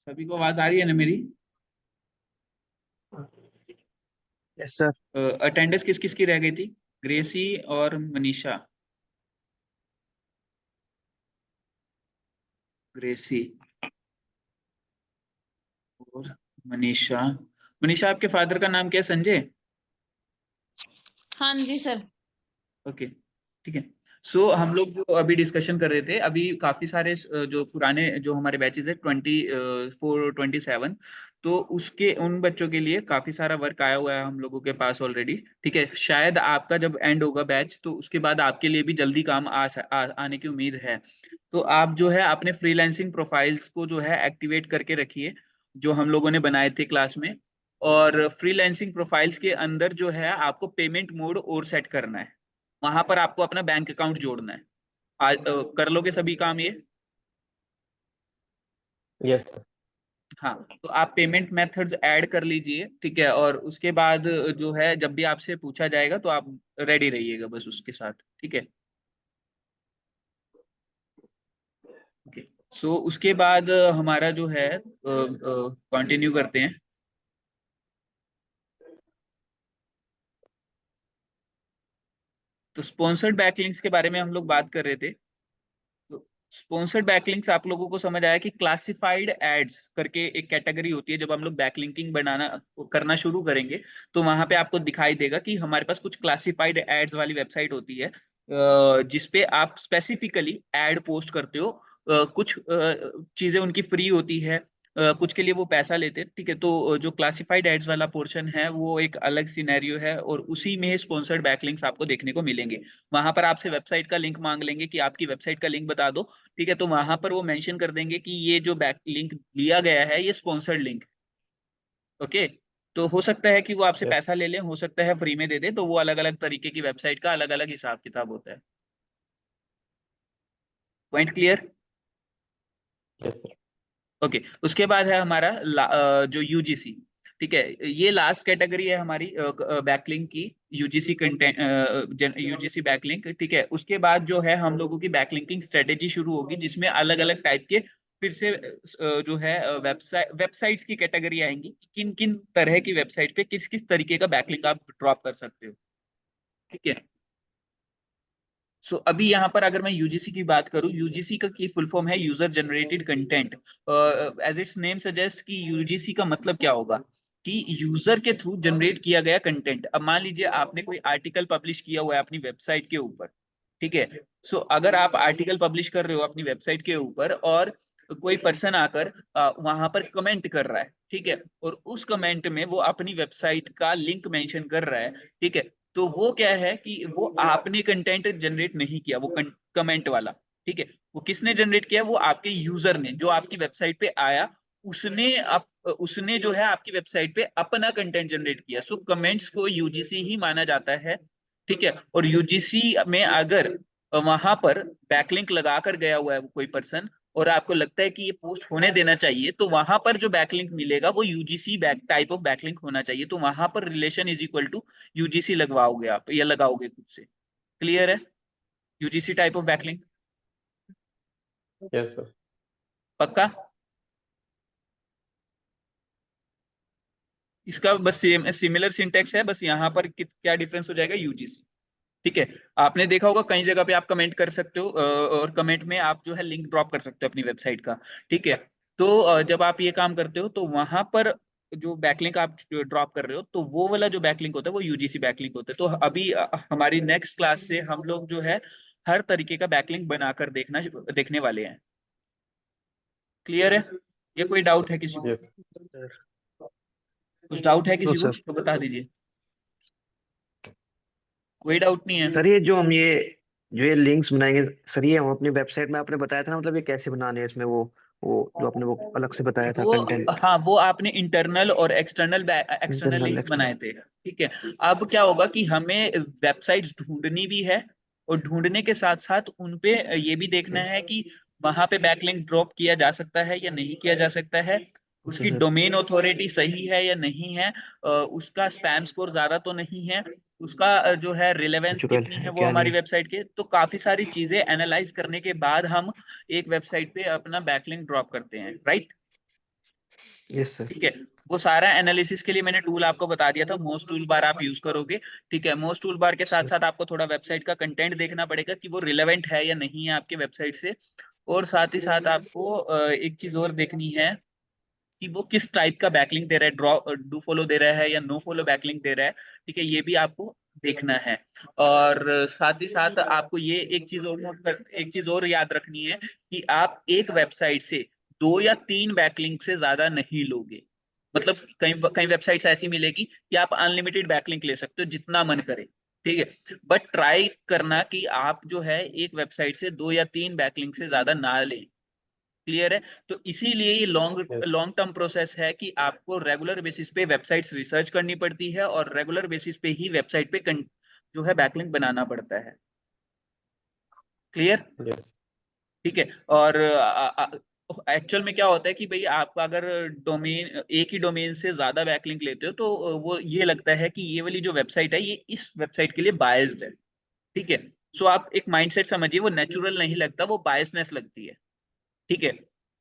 सभी को आवाज आ रही है ना मेरी? Yes sir. अटेंडेंस किस किस की रह गई थी? ग्रेसी और मनीषा। ग्रेसी और मनीषा। मनीषा, आपके फादर का नाम क्या है? संजय? हाँ जी सर। ओके, ठीक है। सो हम लोग जो अभी डिस्कशन कर रहे थे, अभी काफी सारे जो पुराने जो हमारे बैचेस है 24 27, तो उसके उन बच्चों के लिए काफी सारा वर्क आया हुआ है हम लोगों के पास ऑलरेडी। ठीक है, शायद आपका जब एंड होगा बैच तो उसके बाद आपके लिए भी जल्दी काम आने की उम्मीद है। तो आप जो है अपने फ्रीलांसिंग प्रोफाइल्स को जो है एक्टिवेट करके रखिए, जो हम लोगों ने बनाए थे क्लास में। और फ्रीलांसिंग प्रोफाइल्स के अंदर जो है आपको पेमेंट मोड और सेट करना है। वहां पर आपको अपना बैंक अकाउंट जोड़ना है। आज कर लोगे सभी काम ये? Yes sir. हाँ, तो आप पेमेंट मेथड्स ऐड कर लीजिए, ठीक है। और उसके बाद जो है जब भी आपसे पूछा जाएगा तो आप रेडी रहिएगा बस उसके साथ, ठीक है। ओके, सो उसके बाद हमारा जो है कंटिन्यू करते हैं। तो स्पॉन्सर्ड बैकलिंक्स के बारे में हम लोग बात कर रहे थे। तो स्पॉन्सर्ड बैकलिंक्स आप लोगों को समझ आया कि क्लासिफाइड एड्स करके एक कैटेगरी होती है। जब हम लोग बैकलिंकिंग बनाना करना शुरू करेंगे तो वहां पे आपको दिखाई देगा कि हमारे पास कुछ क्लासिफाइड एड्स वाली वेबसाइट होती है, जिसपे आप स्पेसिफिकली एड पोस्ट करते हो। कुछ चीजें उनकी फ्री होती है, कुछ के लिए वो पैसा लेते हैं, ठीक है। तो जो क्लासिफाइड एड्स वाला पोर्शन है वो एक अलग सिनेरियो है, और उसी में स्पॉन्सर्ड बैकलिंक्स आपको देखने को मिलेंगे। वहां पर आपसे वेबसाइट का लिंक मांग लेंगे कि आपकी वेबसाइट का लिंक बता दो, ठीक है। तो वहां पर वो मेंशन कर देंगे कि ये जो बैक लिंक लिया गया है ये स्पॉन्सर्ड लिंक। ओके, तो हो सकता है कि वो आपसे यस पैसा ले लें, हो सकता है फ्री में दे दे, तो वो अलग अलग तरीके की वेबसाइट का अलग अलग हिसाब किताब होता है। Point clear? Yes sir. Okay, उसके बाद है हमारा जो यूजीसी। ठीक है, ये लास्ट कैटेगरी है हमारी बैकलिंक की, यूजीसी कंटेंट, यूजीसी बैकलिंक। ठीक है, उसके बाद जो है हम लोगों की बैकलिंकिंग स्ट्रेटेजी शुरू होगी, जिसमें अलग अलग टाइप के फिर से जो है वेबसाइट्स की कैटेगरी आएंगी। किन किन तरह की वेबसाइट पे किस किस तरीके का बैकलिंक आप ड्रॉप कर सकते हो, ठीक है। सो अभी यहाँ पर अगर मैं यूजीसी की बात करूँ, यूजीसी का की फुल फॉर्म है user generated content. As its name suggest कि यूजीसी का मतलब क्या होगा कि यूजर के थ्रू जनरेट किया गया कंटेंट। अब मान लीजिए आपने कोई आर्टिकल पब्लिश किया हुआ है अपनी वेबसाइट के ऊपर, ठीक है। सो अगर आप आर्टिकल पब्लिश कर रहे हो अपनी वेबसाइट के ऊपर और कोई पर्सन आकर वहां पर कमेंट कर रहा है, ठीक है, और उस कमेंट में वो अपनी वेबसाइट का लिंक मेंशन कर रहा है, ठीक है। तो वो क्या है कि वो आपने कंटेंट जनरेट नहीं किया, वो कमेंट वाला, ठीक है। वो किसने जनरेट किया? वो आपके यूजर ने, जो आपकी वेबसाइट पे आया, उसने जो है आपकी वेबसाइट पे अपना कंटेंट जनरेट किया। सो कमेंट्स को यूजीसी ही माना जाता है, ठीक है। और यूजीसी में अगर वहां पर बैकलिंक लगा कर गया हुआ है वो कोई पर्सन, और आपको लगता है कि ये पोस्ट होने देना चाहिए, तो वहां पर जो बैकलिंक मिलेगा वो UGC back type of backlink होना चाहिए। तो वहां पर relation is equal to UGC लगवाओगे आप या लगाओगे खुद से। क्लियर है? UGC type of backlink yes sir. पक्का? इसका बस सिमिलर सिंटेक्स है, बस यहाँ पर क्या डिफरेंस हो जाएगा, यूजीसी। ठीक है, आपने देखा होगा कई जगह पे आप कमेंट कर सकते हो, और कमेंट में आप जो है लिंक ड्रॉप कर सकते हो अपनी वेबसाइट का, ठीक है। तो जब आप ये काम करते हो तो वहां पर जो बैकलिंक आप ड्रॉप कर रहे हो, तो वो वाला जो बैकलिंक होता है वो यूजीसी बैकलिंक होता है। तो अभी हमारी नेक्स्ट क्लास से हम लोग जो है हर तरीके का बैकलिंक बनाकर देखने वाले हैं। क्लियर है? ये कोई डाउट है किसी को? Yes sir. कुछ डाउट है नो किसी को सर। तो बता दीजिए। कोई डाउट नहीं है? सर ये लिंक्स बनाएंगे सर, ये हम अपनी वेबसाइट में आपने बताया था ना, मतलब ये कैसे बनाने हैं इसमें वो जो आपने वो अलग से बताया था वो, कंटेंट। हाँ, वो आपने इंटरनल और external external internal links external. बनाए थे, ठीक है। अब क्या होगा कि हमें वेबसाइट्स ढूंढनी भी है, और ढूंढने के साथ साथ उनपे ये भी देखना है कि वहां पे बैकलिंक ड्रॉप किया जा सकता है या नहीं किया जा सकता है, ओके उसकी सर। डोमेन अथॉरिटी सही है या नहीं है, उसका स्पैम स्कोर ज्यादा तो नहीं है, उसका जो है रिलेवेंस नेचुरल कितनी है है वो क्या हमारी नहीं। वेबसाइट के, तो काफी सारी चीजें एनालाइज करने के बाद हम एक वेबसाइट पे अपना बैकलिंक ड्रॉप करते हैं, राइट। Yes sir. ठीक है, वो सारा एनालिसिस के लिए मैंने टूल आपको बता दिया था, मोस्ट टूल बार आप यूज करोगे। ठीक है, मोस्ट टूल बार के साथ सर साथ आपको थोड़ा वेबसाइट का कंटेंट देखना पड़ेगा कि वो रिलेवेंट है या नहीं है आपके वेबसाइट से। और साथ ही साथ आपको एक चीज और देखनी है कि वो किस टाइप का बैकलिंक दे रहा है, डू फॉलो दे रहा है या नो फॉलो बैकलिंक दे रहा है। ठीक है, ये भी आपको देखना है। और साथ ही साथ आपको ये एक चीज और याद रखनी है कि आप एक वेबसाइट से 2 या 3 बैकलिंक से ज्यादा नहीं लोगे। मतलब कई कई वेबसाइट्स ऐसी मिलेगी कि आप अनलिमिटेड बैकलिंक ले सकते हो जितना मन करे। ठीक है, बट ट्राई करना कि आप जो है एक वेबसाइट से 2 या 3 बैकलिंक से ज्यादा ना लें। क्लियर है। तो इसीलिए ये long Yes. Long term process है कि आपको रेगुलर बेसिस पे वेबसाइट्स रिसर्च करनी पड़ती है और रेगुलर बेसिस पे ही वेबसाइट पे जो है बैकलिंक बनाना पड़ता है। क्लियर। Yes. ठीक है। और एक्चुअल में क्या होता है कि भाई आप अगर डोमेन एक ही डोमेन से ज्यादा बैकलिंक लेते हो तो वो ये लगता है कि ये वाली जो वेबसाइट है ये इस वेबसाइट के लिए बायस्ड है। ठीक है, सो आप एक माइंडसेट समझिए, वो नेचुरल नहीं लगता, वो बायसनेस लगती है। ठीक है,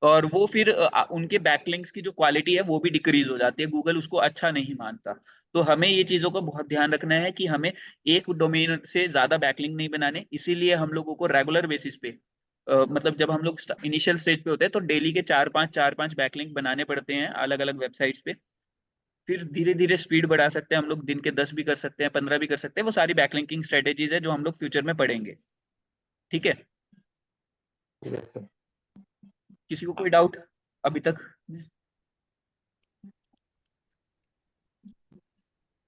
और वो फिर उनके बैकलिंक्स की जो क्वालिटी है वो भी डिक्रीज हो जाती है, गूगल उसको अच्छा नहीं मानता। तो हमें ये चीजों का बहुत ध्यान रखना है कि हमें एक डोमेन से ज्यादा बैकलिंक नहीं बनाने। इसीलिए हम लोगों को रेगुलर बेसिस पे मतलब जब हम लोग इनिशियल स्टेज पे होते हैं तो डेली के 4-5 बैकलिंक बनाने पड़ते हैं अलग अलग वेबसाइट्स पे। फिर धीरे धीरे स्पीड बढ़ा सकते हैं हम लोग, दिन के 10 भी कर सकते हैं, 15 भी कर सकते हैं। वो सारी बैकलिंकिंग स्ट्रेटेजीज है जो हम लोग फ्यूचर में पढ़ेंगे। ठीक है, Yes, sir. किसी को कोई डाउट अभी तक?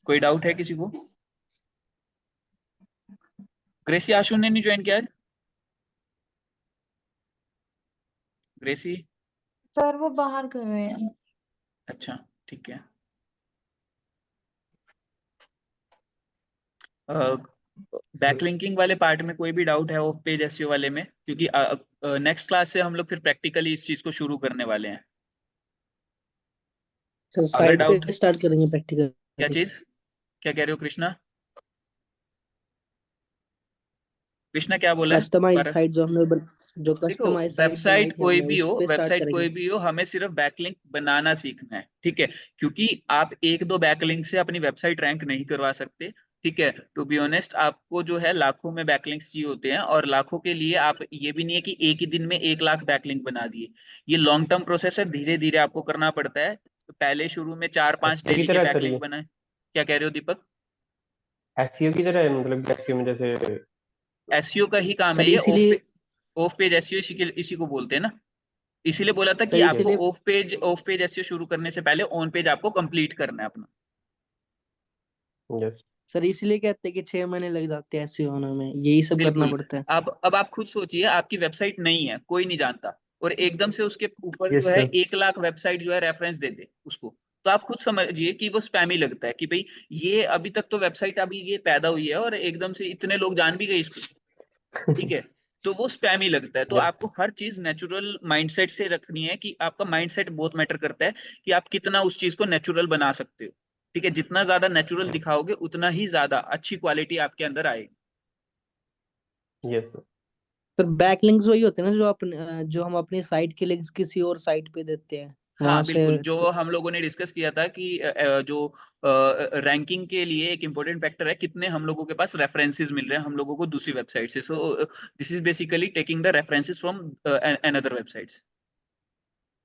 कोई डाउट है किसी को? ग्रेसी आशु ने नहीं ज्वाइन किया है? ग्रेसी, सर वो बाहर गए हुए हैं। अच्छा ठीक है। बैकलिंकिंग वाले पार्ट में कोई भी डाउट है ऑफ पेज एसईओ वाले में? क्योंकि नेक्स्ट क्लास से हम लोग फिर प्रैक्टिकली इस चीज को शुरू करने वाले हैं। सर अगर साइट डाउट, पे स्टार्ट करेंगे प्रैक्टिकल। क्या चीज, क्या कह रहे हो कृष्णा? कृष्णा क्या बोला है कस्टमाइज पर? साइट जो देखो, कस्टमाइज साइट बनाई वेबसाइट थी कोई हमने भी उस हो, पे स्टार्ट वेबसाइट करेंगे। कोई भी हो, हमें सिर्फ बैकलिंक बनाना सीखना है। ठीक है, क्योंकि आप 1-2 बैकलिंक से अपनी वेबसाइट रैंक नहीं करवा सकते। ठीक है, टू बी ऑनेस्ट आपको जो है लाखों में बैकलिंक्स चाहिए होते हैं, और लाखों के लिए आप ये भी नहीं है कि एक ही दिन में 1 लाख बैकलिंक बना दिए। ये लॉन्ग टर्म प्रोसेस है, धीरे धीरे आपको करना पड़ता है। तो पहले शुरू में 4-5 एसईओ की डेली के तरह है सर बैकलिंक ये? बनाए। क्या कह रहे हो दीपक? एसईओ की तरह है, मतलब एसईओ में जैसे? एसईओ का ही काम है सर ये। इसीलिए ऑफ पेज एसईओ इसी को बोलते हैं ना। इसीलिए बोला था सर कि आपको इसीलिए ऑफ पेज एसईओ शुरू करने से पहले ऑन पेज आपको कंप्लीट करना है अपना। यस। सर इसीलिए कहते हैं कि 6 महीने लग जाते हैं एसईओ होने में, यही सब करना बिल्कुल। पड़ता है। अब आप खुद सोचिए, आपकी वेबसाइट नहीं है, कोई नहीं जानता, और एकदम से उसके ऊपर जो यस है सर। 1 लाख वेबसाइट जो है रेफरेंस दे दे उसको, तो आप खुद समझिए कि वो स्पैमी लगता है कि भाई ये अभी तक तो वेबसाइट अभी ये पैदा हुई है और एकदम से इतने लोग जान भी गए इसको। ठीक है, तो वो स्पैमी लगता है। तो यस। आपको हर चीज नेचुरल माइंडसेट से रखनी है कि आपका माइंडसेट बहुत मैटर करता है कि आप कितना उस चीज को नेचुरल बना सकते हो। ठीक है, जितना ज्यादा नेचुरल दिखाओगे उतना ही ज्यादा अच्छी क्वालिटी आपके अंदर आएगी। Yes sir. सर बैकलिंक्स वही होते हैं ना जो हम अपनी साइट के लिंक्स किसी और साइट पे देते हैं वहां हाँ से। बिल्कुल, जो हम लोगों ने डिस्कस किया था कि जो रैंकिंग के लिए एक इंपॉर्टेंट फैक्टर है कितने हम लोगों के पास रेफरेंसेस मिल रहे हैं हम लोगों को दूसरी वेबसाइट से। So this is basically taking the references from another websites.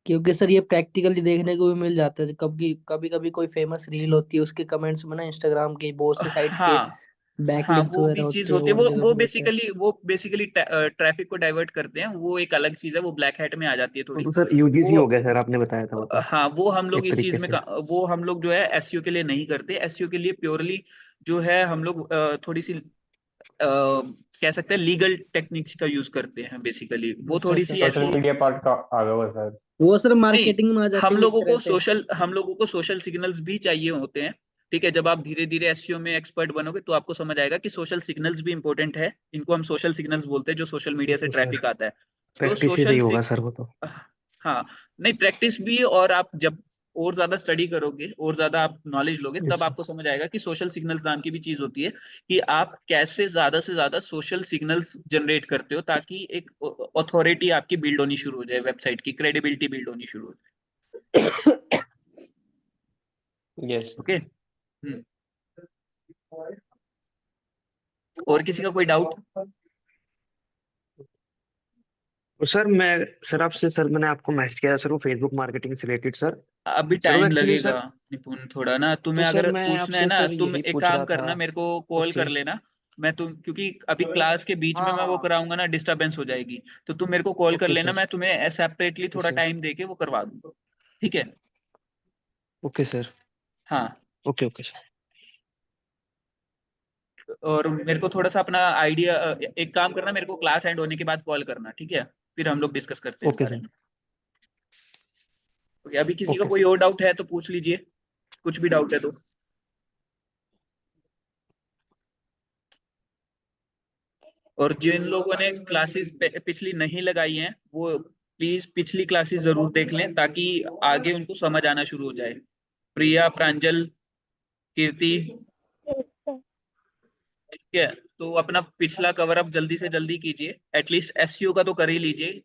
क्योंकि सर ये प्रैक्टिकली देखने को भी मिल जाता है, कभी कभी कभी कोई फेमस रील होती है उसके कमेंट्स में ना इंस्टाग्राम की बहुत से साइट्स के हाँ हाँ, बैकलिंक्स वो वगैरह भी चीज होते हैं, होती है। और जगह वो पे होता है। बेसिकली ट्रैफिक को डाइवर्ट करते हैं, वो एक अलग चीज है, वो ब्लैक हैट में आ जाती है वो थोड़ी। तो सर यूजीसी वो हो गया सर, आपने बताया था वो तो हाँ, वो हम लोग एक इस चीज तरीके में से। वो हम लोग जो है एसईओ के लिए नहीं करते। एसईओ के लिए प्योरली जो है हम लोग थोड़ी सी कह सकते हैं लीगल टेक्निक्स का यूज करते हैं बेसिकली। वो अच्छा थोड़ी अच्छा। सी सोशल ऐसी मीडिया पार्ट का आ गया हुआ है सर। वो सर नहीं, मार्केटिंग में आ जाते हैं एक तरह से। हम लोगों को सोशल सिग्नल्स भी चाहिए होते हैं। ठीक है, जब आप धीरे धीरे एसईओ में एक्सपर्ट बनोगे तो आपको समझ आएगा कि सोशल सिग्नल्स भी इंपॉर्टेंट है। इनको हम सोशल सिग्नल्स बोलते हैं जो सोशल वो मीडिया से तो सर ट्रैफिक आता है। तो प्रैक्टिस ही सोशल नहीं होगा सर वो तो। हाँ, नहीं प्रैक्टिस भी। और आप जब और ज्यादा स्टडी करोगे और ज्यादा आप नॉलेज लोगे, Yes, तब sir. आपको समझ आएगा कि सोशल सिग्नल्स नाम की भी चीज होती है, कि आप कैसे ज्यादा से ज्यादा सोशल सिग्नल्स जनरेट करते हो ताकि एक अथॉरिटी आपकी बिल्ड होनी शुरू हो जाए, वेबसाइट की क्रेडिबिलिटी बिल्ड होनी शुरू हो जाए। Yes okay. और किसी का कोई डाउट? और सर आपसे सर मैंने आपको मैसेज किया सर, वो फेसबुक मार्केटिंग से रिलेटेड सर। अभी सर वो टाइम एक्चुअली लगेगा सर, निपुण थोड़ा ना, तो तुम्हें सर अगर मैं पूछना है आपसे ना, सर तुम यही एक पूछ काम रहा था। करना, मेरे को कॉल कर ओके लेना। क्योंकि अभी क्लास के बीच में मैं वो कराऊंगा ना, डिस्टरबेंस हो जाएगी, तो तुम मेरे को कॉल कर ओके लेना, सर। मैं तुम्हें सेपरेटली ओके थोड़ा सर। टाइम दे के वो करवा दूंगा। ठीक है। Okay sir. हाँ। Okay okay sir. और मेरे को थोड़ा सा अपना आइडिया, एक काम करना, मेरे को क्लास एंड होने के बाद कॉल करना, ठीक है, फिर हम लोग डिस्कस करते हैं इस ओके बारे सर। में। Okay, अभी किसी का ओके कोई सर। और डाउट है तो पूछ लीजिए, कुछ भी डाउट है तो। और जिन लोगों ने क्लासेस पिछली नहीं लगाई हैं, वो प्लीज पिछली क्लासेस जरूर देख लें ताकि आगे उनको समझ आना शुरू हो जाए। प्रिया, प्रांजल, कीर्ति, ठीक है, तो अपना पिछला कवर अप जल्दी से जल्दी कीजिए, एटलीस्ट एसईओ का तो कर ही लीजिए।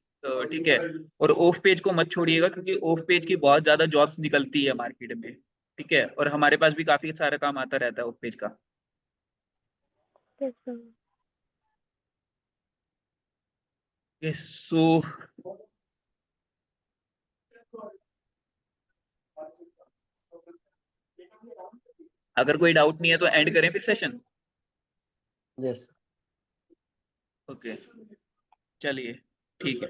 ठीक है। और ऑफ पेज को मत छोड़िएगा, क्योंकि ऑफ पेज की बहुत ज्यादा जॉब्स निकलती है मार्केट में। ठीक है, और हमारे पास भी काफी सारा काम आता रहता है ऑफ पेज का। सो अगर कोई डाउट नहीं है तो एंड करें फिर सेशन। यस ओके, चलिए, ठीक है।